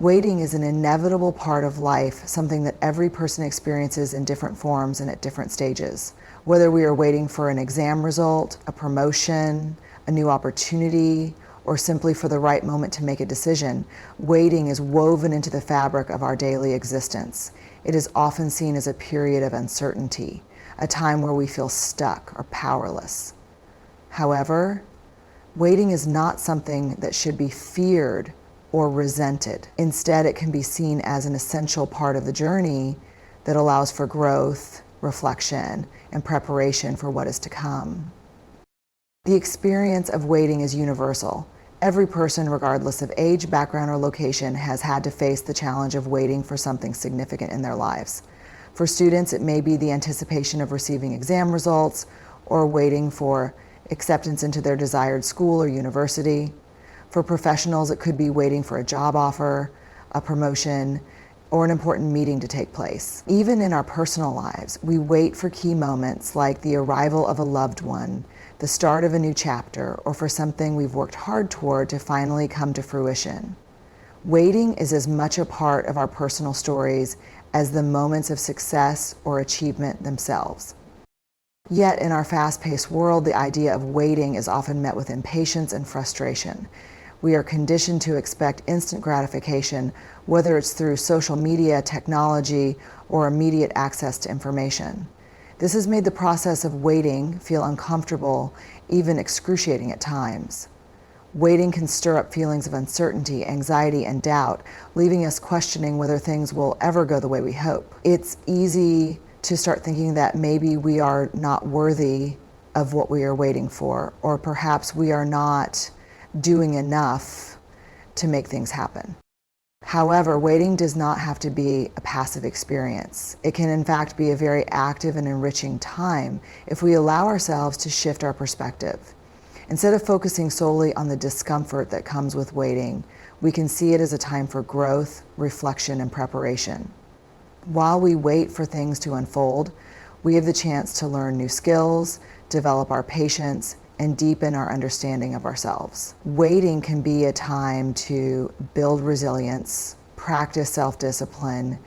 Waiting is an inevitable part of life, something that every person experiences in different forms and at different stages. Whether we are waiting for an exam result, a promotion, a new opportunity, or simply for the right moment to make a decision, waiting is woven into the fabric of our daily existence. It is often seen as a period of uncertainty, a time where we feel stuck or powerless. However, waiting is not something that should be feared or resented. Instead, it can be seen as an essential part of the journey that allows for growth, reflection, and preparation for what is to come. The experience of waiting is universal. Every person, regardless of age, background, or location, has had to face the challenge of waiting for something significant in their lives. For students, it may be the anticipation of receiving exam results or waiting for acceptance into their desired school or university. For professionals, it could be waiting for a job offer, a promotion, or an important meeting to take place. Even in our personal lives, we wait for key moments like the arrival of a loved one, the start of a new chapter, or for something we've worked hard toward to finally come to fruition. Waiting is as much a part of our personal stories as the moments of success or achievement themselves. Yet in our fast-paced world, the idea of waiting is often met with impatience and frustration. We are conditioned to expect instant gratification, whether it's through social media, technology, or immediate access to information. This has made the process of waiting feel uncomfortable, even excruciating at times. Waiting can stir up feelings of uncertainty, anxiety, and doubt, leaving us questioning whether things will ever go the way we hope. It's easy to start thinking that maybe we are not worthy of what we are waiting for, or perhaps we are not doing enough to make things happen. However, waiting does not have to be a passive experience. It can in fact be a very active and enriching time if we allow ourselves to shift our perspective. Instead of focusing solely on the discomfort that comes with waiting, we can see it as a time for growth, reflection, and preparation. While we wait for things to unfold, we have the chance to learn new skills, develop our patience, and deepen our understanding of ourselves. Waiting can be a time to build resilience, practice self-discipline,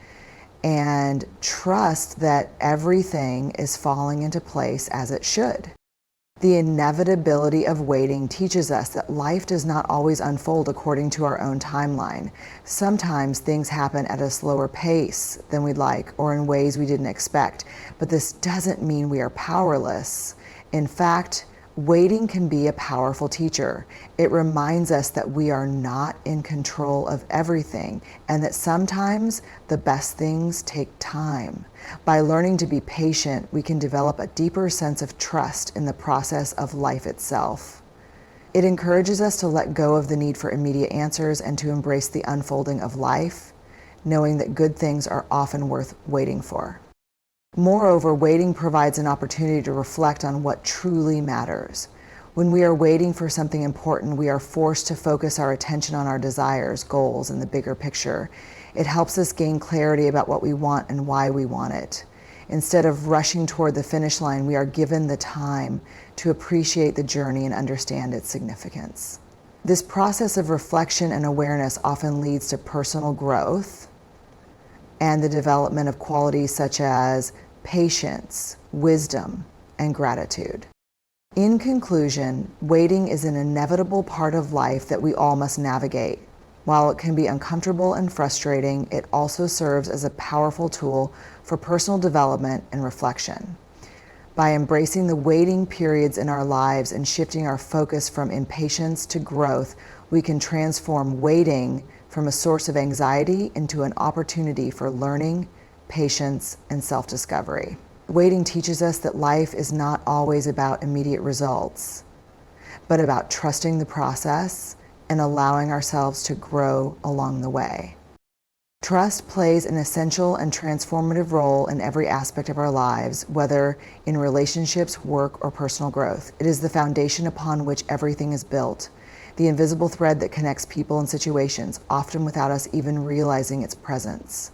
and trust that everything is falling into place as it should. The inevitability of waiting teaches us that life does not always unfold according to our own timeline. Sometimes things happen at a slower pace than we'd like or in ways we didn't expect, but this doesn't mean we are powerless. In fact, waiting can be a powerful teacher. It reminds us that we are not in control of everything and that sometimes the best things take time. By learning to be patient, we can develop a deeper sense of trust in the process of life itself. It encourages us to let go of the need for immediate answers and to embrace the unfolding of life, knowing that good things are often worth waiting for. Moreover, waiting provides an opportunity to reflect on what truly matters. When we are waiting for something important, we are forced to focus our attention on our desires, goals, and the bigger picture. It helps us gain clarity about what we want and why we want it. Instead of rushing toward the finish line, we are given the time to appreciate the journey and understand its significance. This process of reflection and awareness often leads to personal growth and the development of qualities such as patience, wisdom, and gratitude. In conclusion, waiting is an inevitable part of life that we all must navigate. While it can be uncomfortable and frustrating, it also serves as a powerful tool for personal development and reflection. By embracing the waiting periods in our lives and shifting our focus from impatience to growth, we can transform waiting from a source of anxiety into an opportunity for learning, patience, and self-discovery. Waiting teaches us that life is not always about immediate results, but about trusting the process and allowing ourselves to grow along the way. Trust plays an essential and transformative role in every aspect of our lives, whether in relationships, work, or personal growth. It is the foundation upon which everything is built, the invisible thread that connects people and situations, often without us even realizing its presence.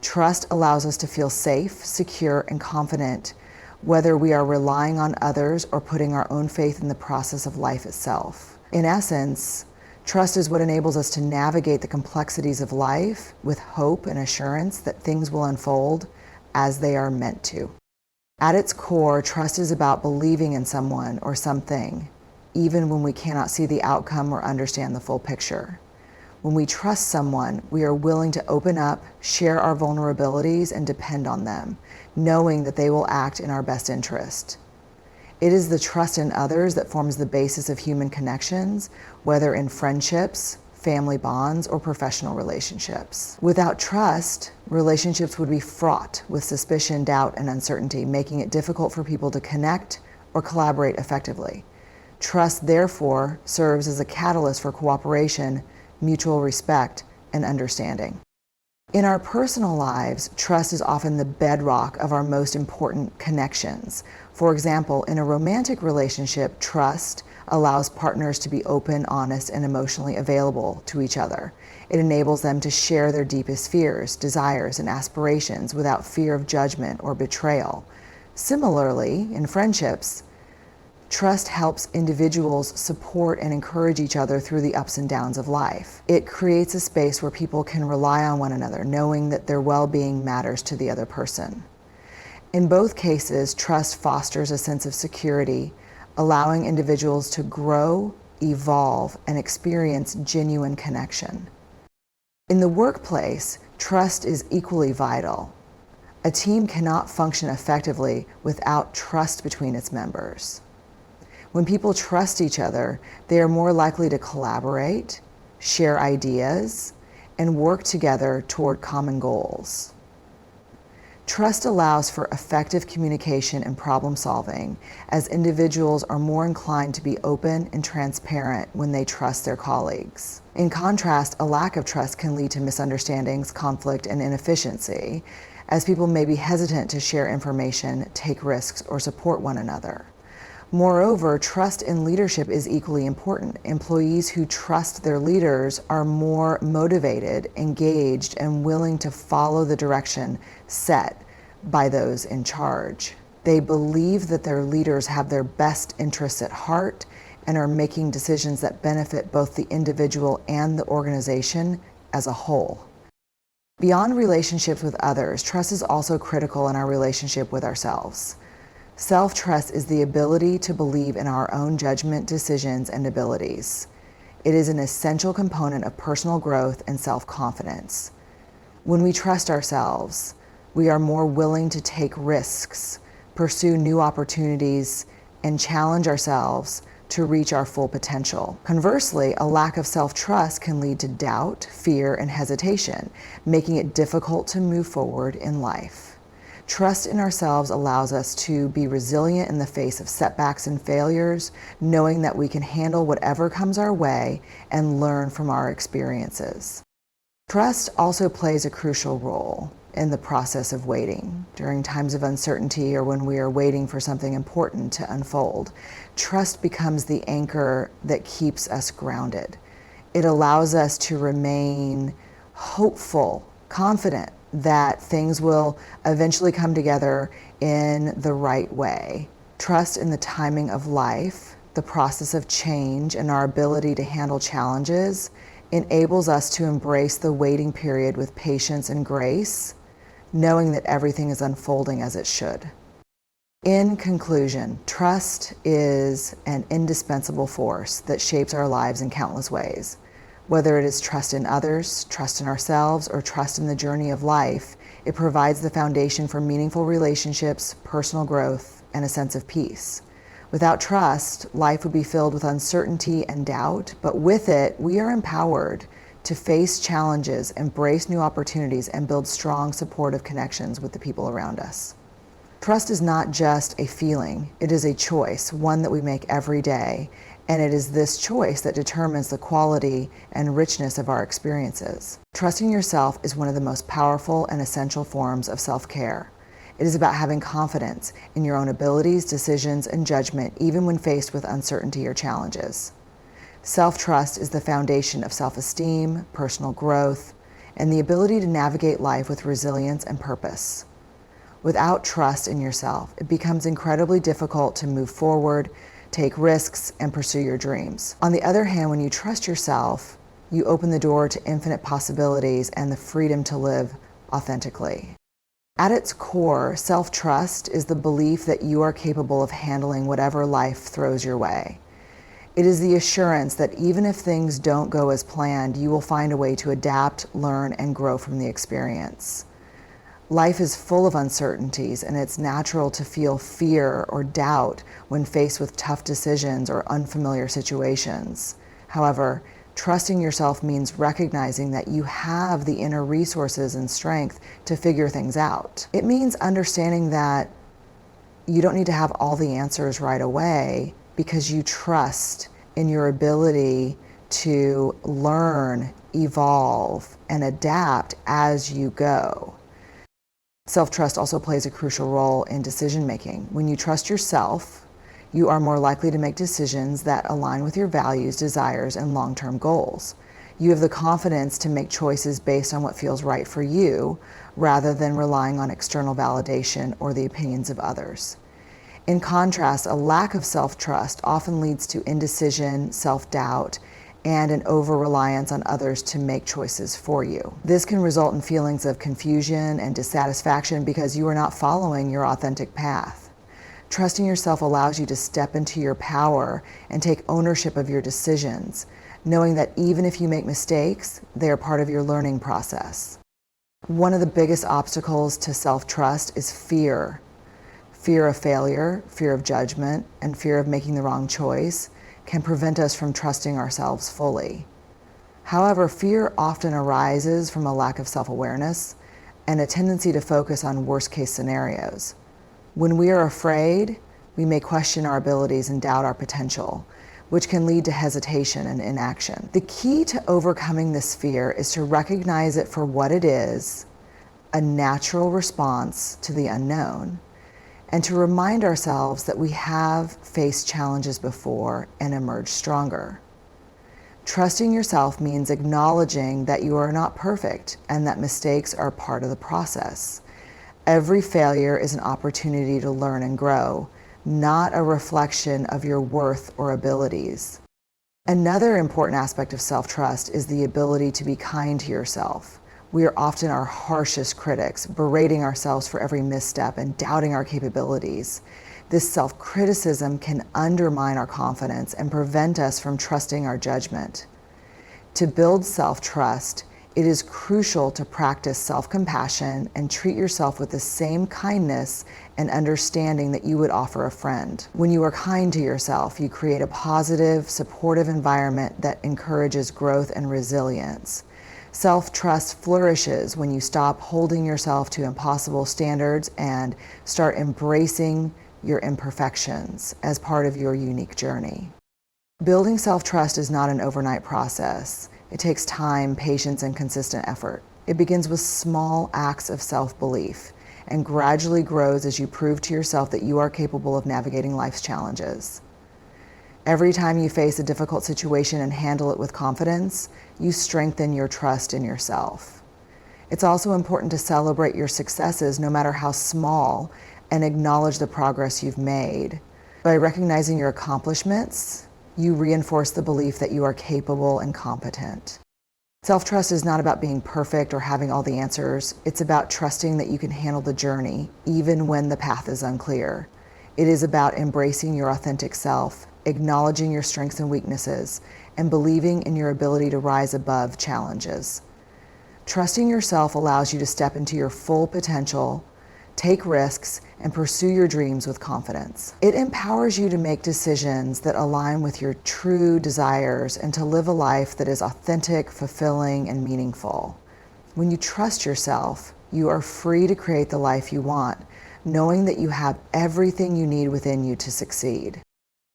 Trust allows us to feel safe, secure, and confident, whether we are relying on others or putting our own faith in the process of life itself. In essence, Trust is what enables us to navigate the complexities of life with hope and assurance that things will unfold as they are meant to. At its core, trust is about believing in someone or something, even when we cannot see the outcome or understand the full picture. When we trust someone, we are willing to open up, share our vulnerabilities, and depend on them, knowing that they will act in our best interest. It is the trust in others that forms the basis of human connections, whether in friendships, family bonds, or professional relationships. Without trust, relationships would be fraught with suspicion, doubt, and uncertainty, making it difficult for people to connect or collaborate effectively. Trust, therefore, serves as a catalyst for cooperation, mutual respect, and understanding. In our personal lives, trust is often the bedrock of our most important connections. For example, in a romantic relationship, trust allows partners to be open, honest, and emotionally available to each other. It enables them to share their deepest fears, desires, and aspirations without fear of judgment or betrayal. Similarly, in friendships, trust helps individuals support and encourage each other through the ups and downs of life. It creates a space where people can rely on one another, knowing that their well-being matters to the other person. In both cases, trust fosters a sense of security, allowing individuals to grow, evolve, and experience genuine connection. In the workplace, trust is equally vital. A team cannot function effectively without trust between its members. When people trust each other, they are more likely to collaborate, share ideas, and work together toward common goals. Trust allows for effective communication and problem solving, as individuals are more inclined to be open and transparent when they trust their colleagues. In contrast, a lack of trust can lead to misunderstandings, conflict, and inefficiency, as people may be hesitant to share information, take risks, or support one another. Moreover, trust in leadership is equally important. Employees who trust their leaders are more motivated, engaged, and willing to follow the direction set by those in charge. They believe that their leaders have their best interests at heart and are making decisions that benefit both the individual and the organization as a whole. Beyond relationships with others, trust is also critical in our relationship with ourselves. Self-trust is the ability to believe in our own judgment, decisions, and abilities. It is an essential component of personal growth and self-confidence. When we trust ourselves, we are more willing to take risks, pursue new opportunities, and challenge ourselves to reach our full potential. Conversely, a lack of self-trust can lead to doubt, fear, and hesitation, making it difficult to move forward in life. Trust in ourselves allows us to be resilient in the face of setbacks and failures, knowing that we can handle whatever comes our way and learn from our experiences. Trust also plays a crucial role in the process of waiting. During times of uncertainty or when we are waiting for something important to unfold, trust becomes the anchor that keeps us grounded. It allows us to remain hopeful, confident that things will eventually come together in the right way. Trust in the timing of life, the process of change, and our ability to handle challenges enables us to embrace the waiting period with patience and grace, knowing that everything is unfolding as it should. In conclusion, trust is an indispensable force that shapes our lives in countless ways. Whether it is trust in others, trust in ourselves, or trust in the journey of life, it provides the foundation for meaningful relationships, personal growth, and a sense of peace. Without trust, life would be filled with uncertainty and doubt, but with it, we are empowered to face challenges, embrace new opportunities, and build strong, supportive connections with the people around us. Trust is not just a feeling, it is a choice, one that we make every day, and it is this choice that determines the quality and richness of our experiences. Trusting yourself is one of the most powerful and essential forms of self-care. It is about having confidence in your own abilities, decisions, and judgment, even when faced with uncertainty or challenges. Self-trust is the foundation of self-esteem, personal growth, and the ability to navigate life with resilience and purpose. Without trust in yourself, it becomes incredibly difficult to move forward, take risks, and pursue your dreams. On the other hand, when you trust yourself, you open the door to infinite possibilities and the freedom to live authentically. At its core, self-trust is the belief that you are capable of handling whatever life throws your way. It is the assurance that even if things don't go as planned, you will find a way to adapt, learn, and grow from the experience. Life is full of uncertainties, and it's natural to feel fear or doubt when faced with tough decisions or unfamiliar situations. However, trusting yourself means recognizing that you have the inner resources and strength to figure things out. It means understanding that you don't need to have all the answers right away, because you trust in your ability to learn, evolve, and adapt as you go. Self-trust also plays a crucial role in decision-making. When you trust yourself, you are more likely to make decisions that align with your values, desires, and long-term goals. You have the confidence to make choices based on what feels right for you, rather than relying on external validation or the opinions of others. In contrast, a lack of self-trust often leads to indecision, self-doubt, and an over-reliance on others to make choices for you. This can result in feelings of confusion and dissatisfaction because you are not following your authentic path. Trusting yourself allows you to step into your power and take ownership of your decisions, knowing that even if you make mistakes, they are part of your learning process. One of the biggest obstacles to self-trust is fear. Fear of failure, fear of judgment, and fear of making the wrong choice can prevent us from trusting ourselves fully. However, fear often arises from a lack of self-awareness and a tendency to focus on worst-case scenarios. When we are afraid, we may question our abilities and doubt our potential, which can lead to hesitation and inaction. The key to overcoming this fear is to recognize it for what it is, a natural response to the unknown, and to remind ourselves that we have faced challenges before and emerged stronger. Trusting yourself means acknowledging that you are not perfect and that mistakes are part of the process. Every failure is an opportunity to learn and grow, not a reflection of your worth or abilities. Another important aspect of self-trust is the ability to be kind to yourself. We are often our harshest critics, berating ourselves for every misstep and doubting our capabilities. This self-criticism can undermine our confidence and prevent us from trusting our judgment. To build self-trust, it is crucial to practice self-compassion and treat yourself with the same kindness and understanding that you would offer a friend. When you are kind to yourself, you create a positive, supportive environment that encourages growth and resilience. Self-trust flourishes when you stop holding yourself to impossible standards and start embracing your imperfections as part of your unique journey. Building self-trust is not an overnight process. It takes time, patience, and consistent effort. It begins with small acts of self-belief and gradually grows as you prove to yourself that you are capable of navigating life's challenges. Every time you face a difficult situation and handle it with confidence, you strengthen your trust in yourself. It's also important to celebrate your successes, no matter how small, and acknowledge the progress you've made. By recognizing your accomplishments, you reinforce the belief that you are capable and competent. Self-trust is not about being perfect or having all the answers. It's about trusting that you can handle the journey, even when the path is unclear. It is about embracing your authentic self, acknowledging your strengths and weaknesses, and believing in your ability to rise above challenges. Trusting yourself allows you to step into your full potential, take risks, and pursue your dreams with confidence. It empowers you to make decisions that align with your true desires and to live a life that is authentic, fulfilling, and meaningful. When you trust yourself, you are free to create the life you want, knowing that you have everything you need within you to succeed.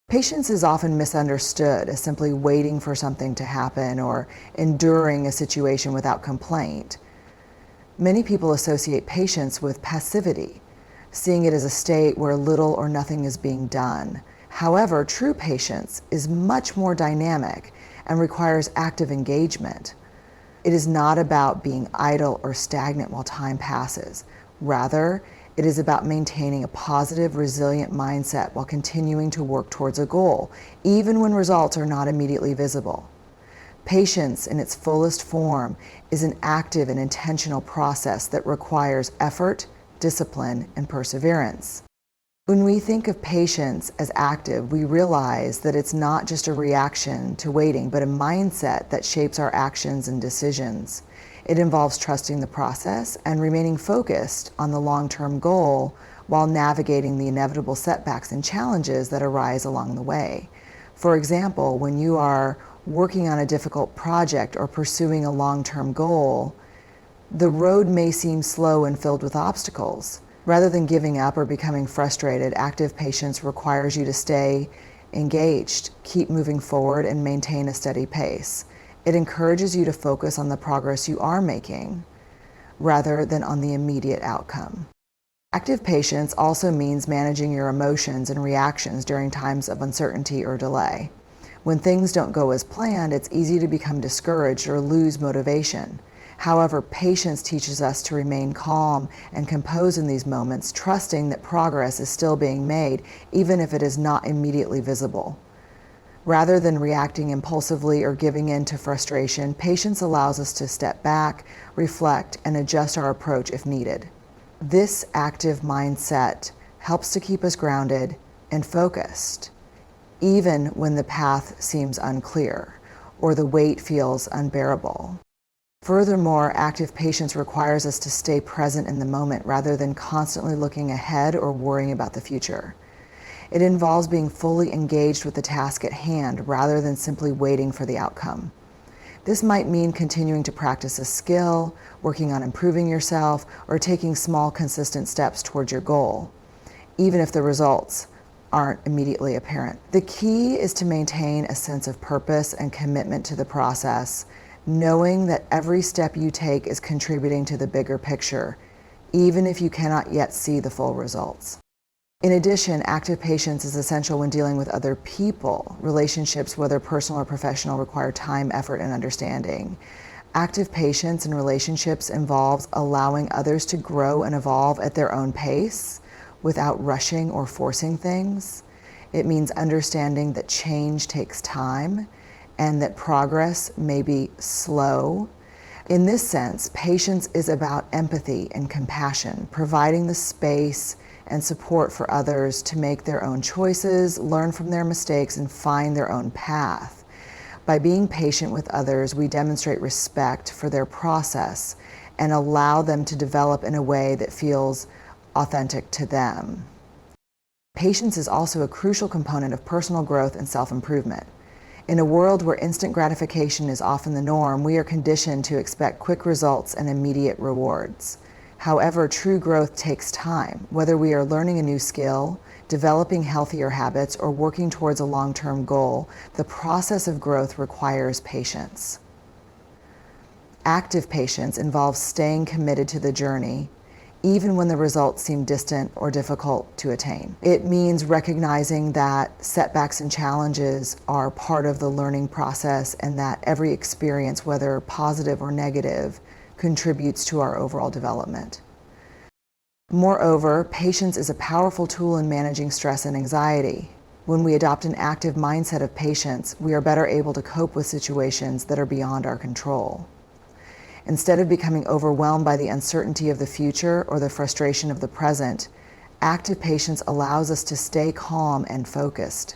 Patience is often misunderstood as simply waiting for something to happen or enduring a situation without complaint. Many people associate patience with passivity, seeing it as a state where little or nothing is being done. However, true patience is much more dynamic and requires active engagement. It is not about being idle or stagnant while time passes. Rather, It is about maintaining a positive, resilient mindset while continuing to work towards a goal, even when results are not immediately visible. Patience in its fullest form is an active and intentional process that requires effort, discipline, and perseverance. When we think of patience as active, we realize that it's not just a reaction to waiting, but a mindset that shapes our actions and decisions. It involves trusting the process and remaining focused on the long-term goal while navigating the inevitable setbacks and challenges that arise along the way. For example, when you are working on a difficult project or pursuing a long-term goal, the road may seem slow and filled with obstacles. Rather than giving up or becoming frustrated, active patience requires you to stay engaged, keep moving forward, and maintain a steady pace. It encourages you to focus on the progress you are making, rather than on the immediate outcome. Active patience also means managing your emotions and reactions during times of uncertainty or delay. When things don't go as planned, it's easy to become discouraged or lose motivation. However, patience teaches us to remain calm and composed in these moments, trusting that progress is still being made, even if it is not immediately visible. Rather than reacting impulsively or giving in to frustration, patience allows us to step back, reflect, and adjust our approach if needed. This active mindset helps to keep us grounded and focused, even when the path seems unclear or the weight feels unbearable. Furthermore, active patience requires us to stay present in the moment rather than constantly looking ahead or worrying about the future. It involves being fully engaged with the task at hand rather than simply waiting for the outcome. This might mean continuing to practice a skill, working on improving yourself, or taking small, consistent steps towards your goal, even if the results aren't immediately apparent. The key is to maintain a sense of purpose and commitment to the process, knowing that every step you take is contributing to the bigger picture, even if you cannot yet see the full results. In addition, active patience is essential when dealing with other people. Relationships, whether personal or professional, require time, effort, and understanding. Active patience in relationships involves allowing others to grow and evolve at their own pace without rushing or forcing things. It means understanding that change takes time and that progress may be slow. In this sense, patience is about empathy and compassion, providing the space and support for others to make their own choices, learn from their mistakes, and find their own path. By being patient with others, we demonstrate respect for their process and allow them to develop in a way that feels authentic to them. Patience is also a crucial component of personal growth and self-improvement. In a world where instant gratification is often the norm, we are conditioned to expect quick results and immediate rewards. However, true growth takes time. Whether we are learning a new skill, developing healthier habits, or working towards a long-term goal, the process of growth requires patience. Active patience involves staying committed to the journey, even when the results seem distant or difficult to attain. It means recognizing that setbacks and challenges are part of the learning process and that every experience, whether positive or negative, contributes to our overall development. Moreover, patience is a powerful tool in managing stress and anxiety. When we adopt an active mindset of patience, we are better able to cope with situations that are beyond our control. Instead of becoming overwhelmed by the uncertainty of the future or the frustration of the present, active patience allows us to stay calm and focused.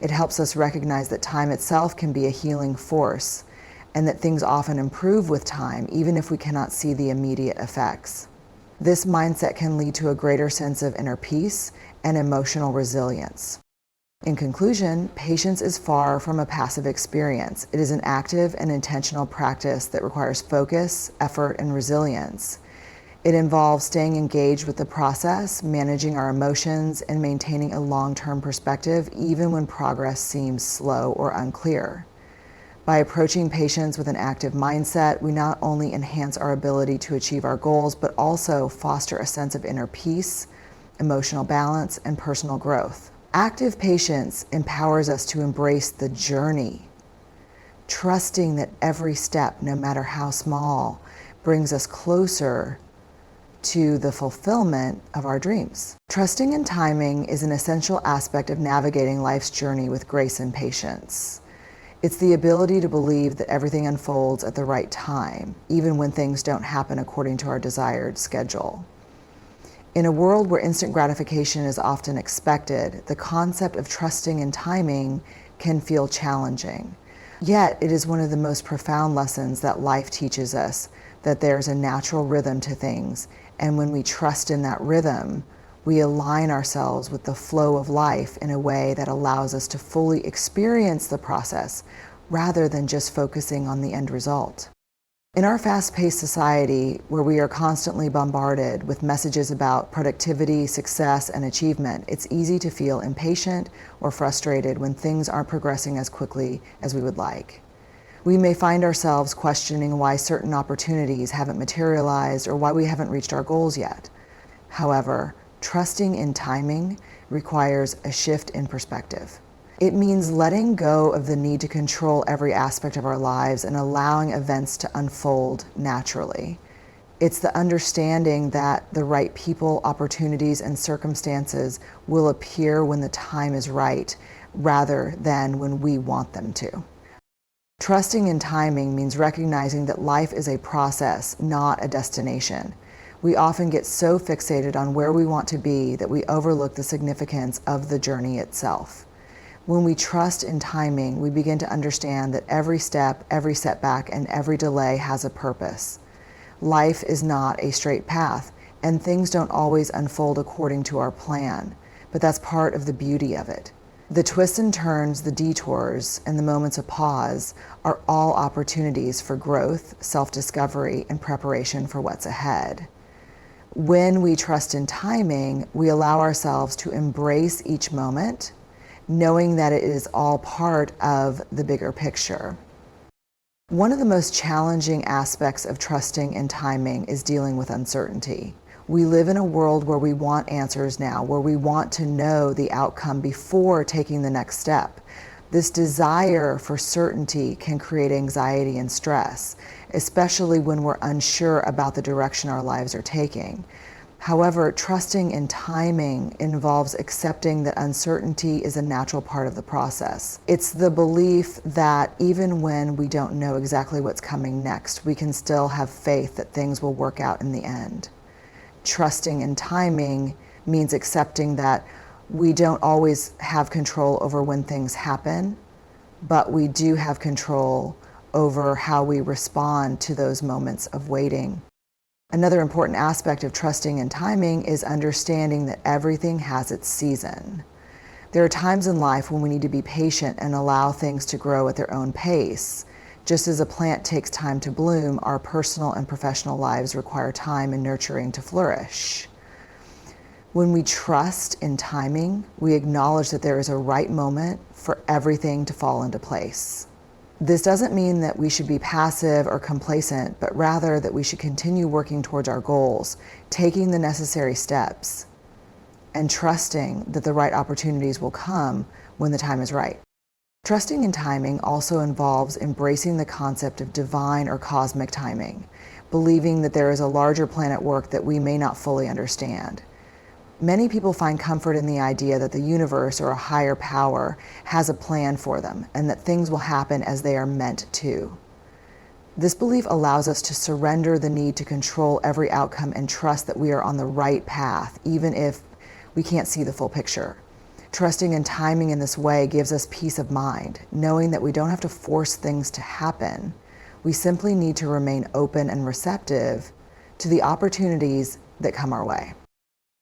It helps us recognize that time itself can be a healing force and that things often improve with time, even if we cannot see the immediate effects. This mindset can lead to a greater sense of inner peace and emotional resilience. In conclusion, patience is far from a passive experience. It is an active and intentional practice that requires focus, effort, and resilience. It involves staying engaged with the process, managing our emotions, and maintaining a long-term perspective, even when progress seems slow or unclear. By approaching patience with an active mindset, we not only enhance our ability to achieve our goals, but also foster a sense of inner peace, emotional balance, and personal growth. Active patience empowers us to embrace the journey, trusting that every step, no matter how small, brings us closer to the fulfillment of our dreams. Trusting in timing is an essential aspect of navigating life's journey with grace and patience. It's the ability to believe that everything unfolds at the right time, even when things don't happen according to our desired schedule. In a world where instant gratification is often expected, the concept of trusting in timing can feel challenging. Yet, it is one of the most profound lessons that life teaches us, that there's a natural rhythm to things, and when we trust in that rhythm, we align ourselves with the flow of life in a way that allows us to fully experience the process rather than just focusing on the end result. In our fast-paced society, where we are constantly bombarded with messages about productivity, success, and achievement, it's easy to feel impatient or frustrated when things aren't progressing as quickly as we would like. We may find ourselves questioning why certain opportunities haven't materialized or why we haven't reached our goals yet. However, trusting in timing requires a shift in perspective. It means letting go of the need to control every aspect of our lives and allowing events to unfold naturally. It's the understanding that the right people, opportunities, and circumstances will appear when the time is right, rather than when we want them to. Trusting in timing means recognizing that life is a process, not a destination. We often get so fixated on where we want to be that we overlook the significance of the journey itself. When we trust in timing, we begin to understand that every step, every setback, and every delay has a purpose. Life is not a straight path, and things don't always unfold according to our plan, but that's part of the beauty of it. The twists and turns, the detours, and the moments of pause are all opportunities for growth, self-discovery, and preparation for what's ahead. When we trust in timing, we allow ourselves to embrace each moment, knowing that it is all part of the bigger picture. One of the most challenging aspects of trusting in timing is dealing with uncertainty. We live in a world where we want answers now, where we want to know the outcome before taking the next step. This desire for certainty can create anxiety and stress, especially when we're unsure about the direction our lives are taking. However, trusting in timing involves accepting that uncertainty is a natural part of the process. It's the belief that even when we don't know exactly what's coming next, we can still have faith that things will work out in the end. Trusting in timing means accepting that we don't always have control over when things happen, but we do have control over how we respond to those moments of waiting. Another important aspect of trusting in timing is understanding that everything has its season. There are times in life when we need to be patient and allow things to grow at their own pace. Just as a plant takes time to bloom, our personal and professional lives require time and nurturing to flourish. When we trust in timing, we acknowledge that there is a right moment for everything to fall into place. This doesn't mean that we should be passive or complacent, but rather that we should continue working towards our goals, taking the necessary steps, and trusting that the right opportunities will come when the time is right. Trusting in timing also involves embracing the concept of divine or cosmic timing, believing that there is a larger plan at work that we may not fully understand. Many people find comfort in the idea that the universe or a higher power has a plan for them and that things will happen as they are meant to. This belief allows us to surrender the need to control every outcome and trust that we are on the right path, even if we can't see the full picture. Trusting in timing in this way gives us peace of mind, knowing that we don't have to force things to happen. We simply need to remain open and receptive to the opportunities that come our way.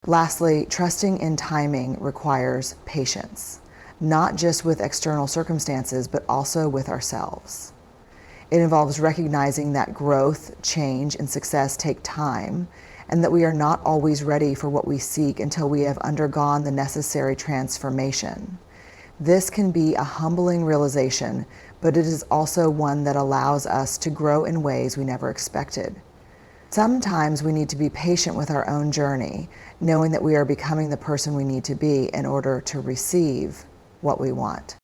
Lastly, trusting in timing requires patience, not just with external circumstances, but also with ourselves. It involves recognizing that growth, change, and success take time, and that we are not always ready for what we seek until we have undergone the necessary transformation. This can be a humbling realization, but it is also one that allows us to grow in ways we never expected. Sometimes we need to be patient with our own journey, knowing that we are becoming the person we need to be in order to receive what we want.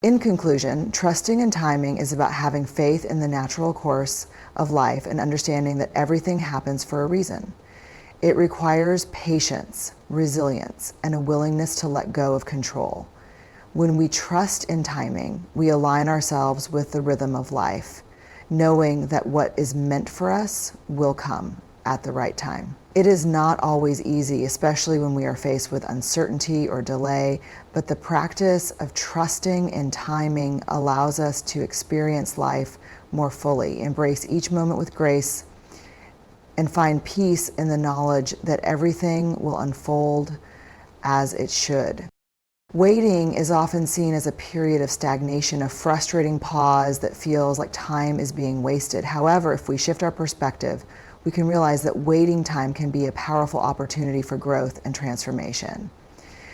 In conclusion, trusting in timing is about having faith in the natural course of life and understanding that everything happens for a reason. It requires patience, resilience, and a willingness to let go of control. When we trust in timing, we align ourselves with the rhythm of life, knowing that what is meant for us will come at the right time. It is not always easy, especially when we are faced with uncertainty or delay, but the practice of trusting in timing allows us to experience life more fully, embrace each moment with grace, and find peace in the knowledge that everything will unfold as it should. Waiting is often seen as a period of stagnation, a frustrating pause that feels like time is being wasted. However, if we shift our perspective, we can realize that waiting time can be a powerful opportunity for growth and transformation.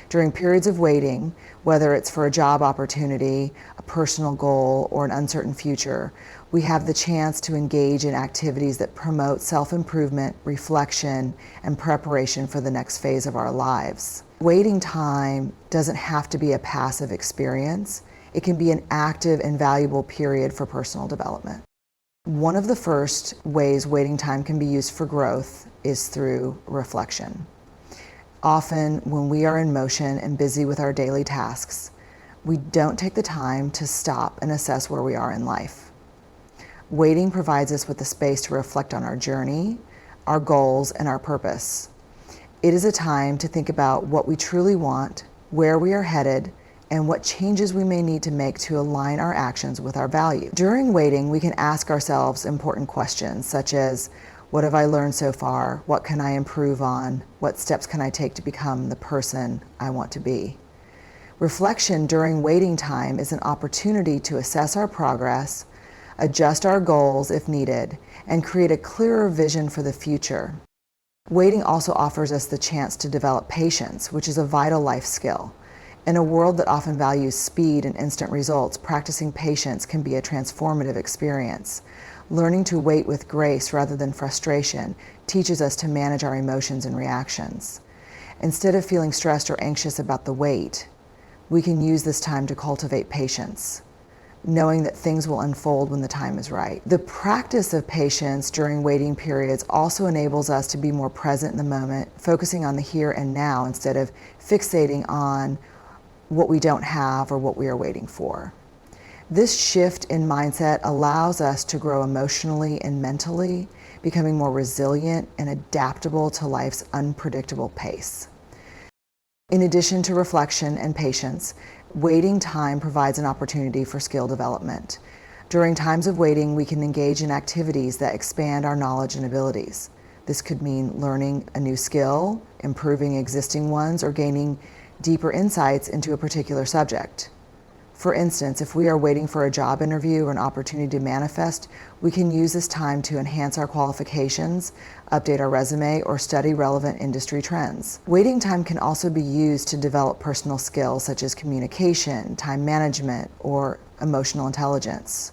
During periods of waiting, whether it's for a job opportunity, a personal goal, or an uncertain future, we have the chance to engage in activities that promote self-improvement, reflection, and preparation for the next phase of our lives. Waiting time doesn't have to be a passive experience. It can be an active and valuable period for personal development. One of the first ways waiting time can be used for growth is through reflection. Often, when we are in motion and busy with our daily tasks, we don't take the time to stop and assess where we are in life. Waiting provides us with the space to reflect on our journey, our goals, and our purpose. It is a time to think about what we truly want, where we are headed, and what changes we may need to make to align our actions with our values. During waiting, we can ask ourselves important questions such as, what have I learned so far? What can I improve on? What steps can I take to become the person I want to be? Reflection during waiting time is an opportunity to assess our progress, adjust our goals if needed, and create a clearer vision for the future. Waiting also offers us the chance to develop patience, which is a vital life skill. In a world that often values speed and instant results, practicing patience can be a transformative experience. Learning to wait with grace rather than frustration teaches us to manage our emotions and reactions. Instead of feeling stressed or anxious about the wait, we can use this time to cultivate patience, knowing that things will unfold when the time is right. The practice of patience during waiting periods also enables us to be more present in the moment, focusing on the here and now instead of fixating on what we don't have or what we are waiting for. This shift in mindset allows us to grow emotionally and mentally, becoming more resilient and adaptable to life's unpredictable pace. In addition to reflection and patience, waiting time provides an opportunity for skill development. During times of waiting, we can engage in activities that expand our knowledge and abilities. This could mean learning a new skill, improving existing ones, or gaining deeper insights into a particular subject. For instance, if we are waiting for a job interview or an opportunity to manifest, we can use this time to enhance our qualifications, update our resume, or study relevant industry trends. Waiting time can also be used to develop personal skills such as communication, time management, or emotional intelligence.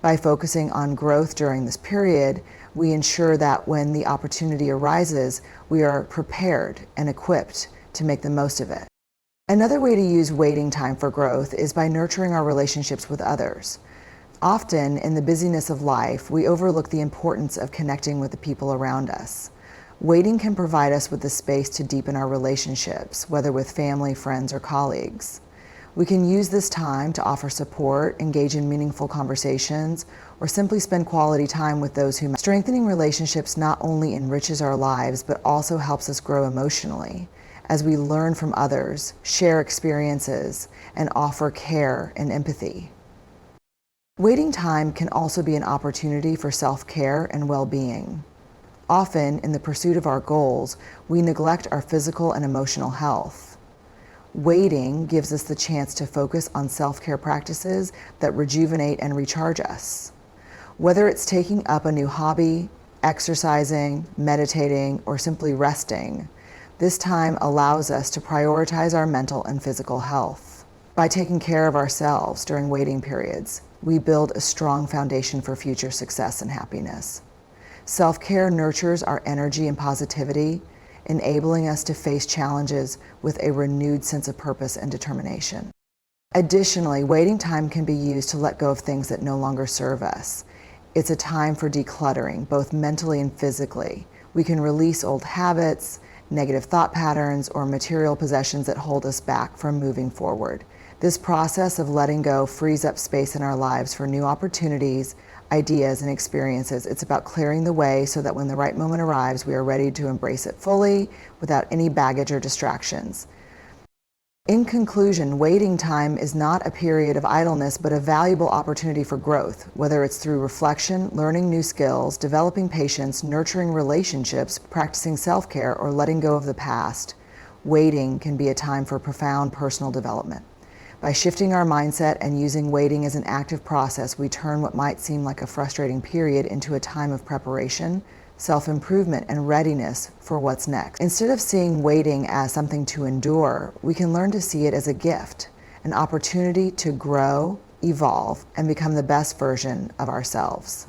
By focusing on growth during this period, we ensure that when the opportunity arises, we are prepared and equipped to make the most of it. Another way to use waiting time for growth is by nurturing our relationships with others. Often, in the busyness of life, we overlook the importance of connecting with the people around us. Waiting can provide us with the space to deepen our relationships, whether with family, friends, or colleagues. We can use this time to offer support, engage in meaningful conversations, or simply spend quality time with those who matter. Strengthening relationships not only enriches our lives, but also helps us grow emotionally, as we learn from others, share experiences, and offer care and empathy. Waiting time can also be an opportunity for self-care and well-being. Often, in the pursuit of our goals, we neglect our physical and emotional health. Waiting gives us the chance to focus on self-care practices that rejuvenate and recharge us. Whether it's taking up a new hobby, exercising, meditating, or simply resting, this time allows us to prioritize our mental and physical health. By taking care of ourselves during waiting periods, we build a strong foundation for future success and happiness. Self-care nurtures our energy and positivity, enabling us to face challenges with a renewed sense of purpose and determination. Additionally, waiting time can be used to let go of things that no longer serve us. It's a time for decluttering, both mentally and physically. We can release old habits, negative thought patterns, or material possessions that hold us back from moving forward. This process of letting go frees up space in our lives for new opportunities, ideas, and experiences. It's about clearing the way so that when the right moment arrives, we are ready to embrace it fully without any baggage or distractions. In conclusion, waiting time is not a period of idleness, but a valuable opportunity for growth, whether it's through reflection, learning new skills, developing patience, nurturing relationships, practicing self-care, or letting go of the past. Waiting can be a time for profound personal development. By shifting our mindset and using waiting as an active process, we turn what might seem like a frustrating period into a time of preparation, self-improvement, and readiness for what's next. Instead of seeing waiting as something to endure, we can learn to see it as a gift, an opportunity to grow, evolve, and become the best version of ourselves.